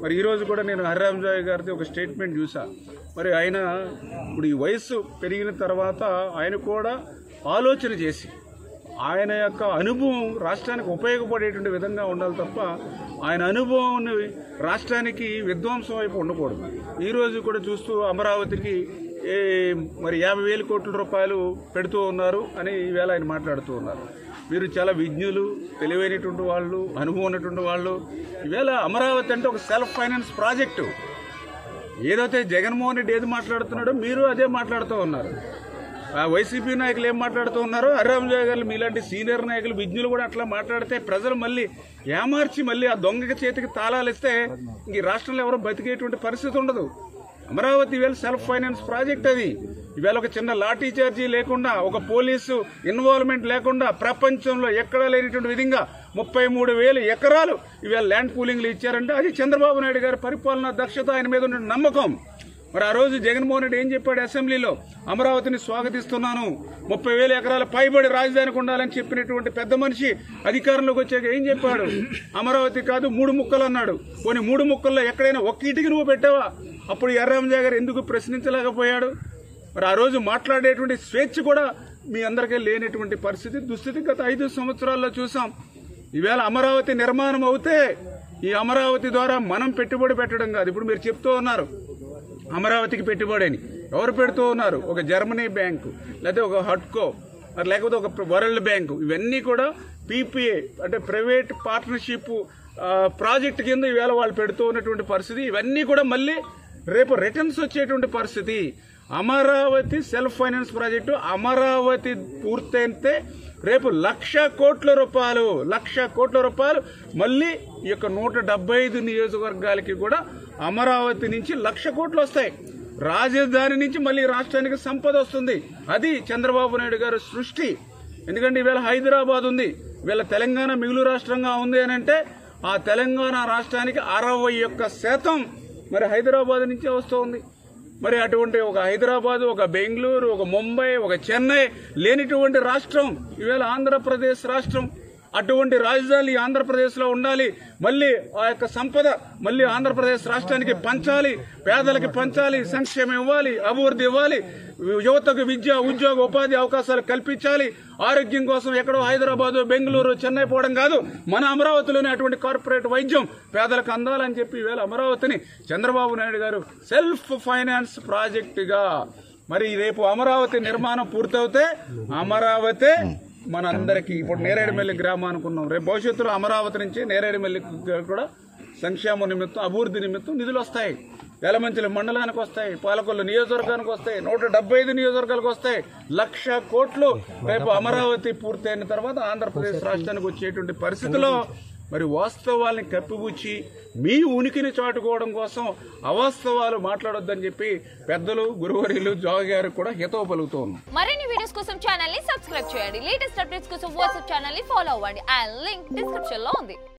మరి ఈరోజు కూడా నేను హరిరామజోగి గారిది ఒక స్టేట్మెంట్ చూసా. మరి ఆయన ఇప్పుడు ఈ వయస్సు పెరిగిన తర్వాత ఆయన కూడా ఆలోచన చేసి ఆయన యొక్క అనుభవం రాష్ట్రానికి ఉపయోగపడేటువంటి విధంగా ఉండాలి తప్ప ఆయన అనుభవం రాష్ట్రానికి విధ్వంసం వైపు ఉండకూడదు. ఈరోజు కూడా చూస్తూ అమరావతికి మరి 50,000 కోట్ల రూపాయలు పెడుతూ ఉన్నారు అని ఈవేళ ఆయన మాట్లాడుతూ ఉన్నారు. మీరు చాలా విజ్ఞులు, తెలివైనటువంటి వాళ్ళు, అనుభవం ఉన్నటువంటి వాళ్ళు. ఈవేళ అమరావతి అంటే ఒక సెల్ఫ్ ఫైనాన్స్ ప్రాజెక్టు. ఏదైతే జగన్మోహన్ రెడ్డి ఏది మాట్లాడుతున్నాడో మీరు అదే మాట్లాడుతూ ఉన్నారు. వైసీపీ నాయకులు ఏం మాట్లాడుతూ ఉన్నారో హరిరామజోగి గారు మీలాంటి సీనియర్ నాయకులు, విజ్ఞులు కూడా అట్లా మాట్లాడితే ప్రజలు మళ్ళీ ఏమార్చి మళ్ళీ ఆ దొంగ చేతికి తాళాలు ఇస్తే ఈ రాష్ట్రంలో ఎవరో బతికేటువంటి పరిస్థితి ఉండదు. అమరావతి ఈవేళ సెల్ఫ్ ఫైనాన్స్ ప్రాజెక్ట్. అది ఈవేళ ఒక చిన్న లాఠీ చార్జీ లేకుండా, ఒక పోలీసు ఇన్వాల్వ్మెంట్ లేకుండా ప్రపంచంలో ఎక్కడా లేనటువంటి విధంగా 33,000 ఎకరాలు ఈవేళ ల్యాండ్ పూలింగ్లు ఇచ్చారంటే అది చంద్రబాబు నాయుడు గారి పరిపాలనా దక్షత, ఆయన మీద ఉన్న నమ్మకం. మరి ఆ రోజు జగన్మోహన్ రెడ్డి ఏం చెప్పాడు అసెంబ్లీలో? అమరావతిని స్వాగతిస్తున్నాను, 30,000 ఎకరాల పైబడి రాజధానికి ఉండాలని చెప్పినటువంటి పెద్ద మనిషి అధికారంలోకి వచ్చాక ఏం చెప్పాడు? అమరావతి కాదు 3 ముక్కలు అన్నాడు. పోనీ 3 ముక్కల్లో ఎక్కడైనా ఒక్క ఇటుకి నువ్వు పెట్టావా? అప్పుడు హరిరామజోగి గారు ఎందుకు ప్రశ్నించలేకపోయాడు? మరి ఆ రోజు మాట్లాడేటువంటి స్వేచ్ఛ కూడా మీ అందరికీ లేనటువంటి పరిస్థితి, దుస్థితి గత 5 సంవత్సరాల్లో చూసాం. ఈవేళ అమరావతి నిర్మాణం అవుతే ఈ అమరావతి ద్వారా మనం పెట్టుబడి పెట్టడం కాదు. ఇప్పుడు మీరు చెప్తూ ఉన్నారు అమరావతికి పెట్టుబడి అని. ఎవరు పెడుతూ ఉన్నారు? ఒక జర్మనీ బ్యాంకు, లేకపోతే ఒక హట్కో, లేకపోతే ఒక వరల్డ్ బ్యాంకు. ఇవన్నీ కూడా పీపీఏ అంటే ప్రైవేట్ పార్ట్నర్షిప్ ప్రాజెక్ట్ కింద ఈవేళ వాళ్ళు పెడుతూ ఉన్నటువంటి పరిస్థితి. ఇవన్నీ కూడా మళ్ళీ రేపు రిటర్న్స్ వచ్చేటువంటి పరిస్థితి. Amaravati self finance project Amaravati పూర్తయితే రేపు 1,00,000 కోట్ల రూపాయలు మళ్ళీ ఈ యొక్క 175 నియోజకవర్గాలకి కూడా అమరావతి నుంచి 1,00,000 కోట్లు వస్తాయి. రాజధాని నుంచి మళ్ళీ రాష్ట్రానికి సంపద వస్తుంది. అది చంద్రబాబు నాయుడు గారి సృష్టి. ఎందుకంటే ఈవేళ హైదరాబాద్ ఉంది, ఈవేళ తెలంగాణ మిగులు రాష్ట్రంగా ఉంది అని అంటే ఆ తెలంగాణ రాష్ట్రానికి 61% మరి హైదరాబాద్ నుంచే వస్తుంది. మరి అటువంటి ఒక హైదరాబాద్, ఒక బెంగళూరు, ఒక ముంబై, ఒక చెన్నై లేనిటువంటి రాష్ట్రం ఈవేళ ఆంధ్రప్రదేశ్ రాష్ట్రం. అటువంటి రాజధాని ఆంధ్రప్రదేశ్లో ఉండాలి. మళ్ళీ ఆ యొక్క సంపద మళ్ళీ ఆంధ్రప్రదేశ్ రాష్ట్రానికి పంచాలి, పేదలకి పంచాలి, సంక్షేమం ఇవ్వాలి, అభివృద్ధి ఇవ్వాలి, యువతకు విద్య, ఉద్యోగ, ఉపాధి అవకాశాలు కల్పించాలి. ఆరోగ్యం కోసం ఎక్కడో హైదరాబాద్, బెంగళూరు, చెన్నై పోవడం కాదు, మన అమరావతిలోనే అటువంటి కార్పొరేట్ వైద్యం పేదలకు అందాలని చెప్పి ఈవేళ అమరావతిని చంద్రబాబు నాయుడు గారు సెల్ఫ్ ఫైనాన్స్ ప్రాజెక్టుగా మరి రేపు అమరావతి నిర్మాణం పూర్తవుతే అమరావతి మనందరికీ ఇప్పుడు నేరేడుమిల్లి గ్రామానికి ఉన్నాం. రేపు భవిష్యత్తులో అమరావతి నుంచి నేరేడుమిల్లి కూడా సంక్షేమ నిమిత్తం, అభివృద్ధి నిమిత్తం నిధులు వస్తాయి. యలమంచిలి మండలానికి వస్తాయి, పాలకొల్లు నియోజకవర్గానికి వస్తాయి, 175 నియోజకవర్గాలకు వస్తాయి. 1,00,000 కోట్లు రేపు అమరావతి పూర్తయిన తర్వాత ఆంధ్రప్రదేశ్ రాష్ట్రానికి వచ్చేటువంటి పరిస్థితిలో మరి వాస్తవాల్ని కప్పిపుచ్చి మీ ఉనికిని చాటుకోవడం కోసం అవాస్తవాలు మాట్లాడొద్దని చెప్పి పెద్దలు గురువర్యులు జోగి గారు కూడా హితవు పలుకుతూ ఉన్నారు. మరిన్ని వీడియోస్ కోసం ఛానల్ ని సబ్స్క్రైబ్ చేయండి. లేటెస్ట్ అప్డేట్స్ కోసం వాట్సాప్ ఛానల్ ని ఫాలో అవ్వండి. ఆ లింక్ డిస్క్రిప్షన్ లో ఉంది.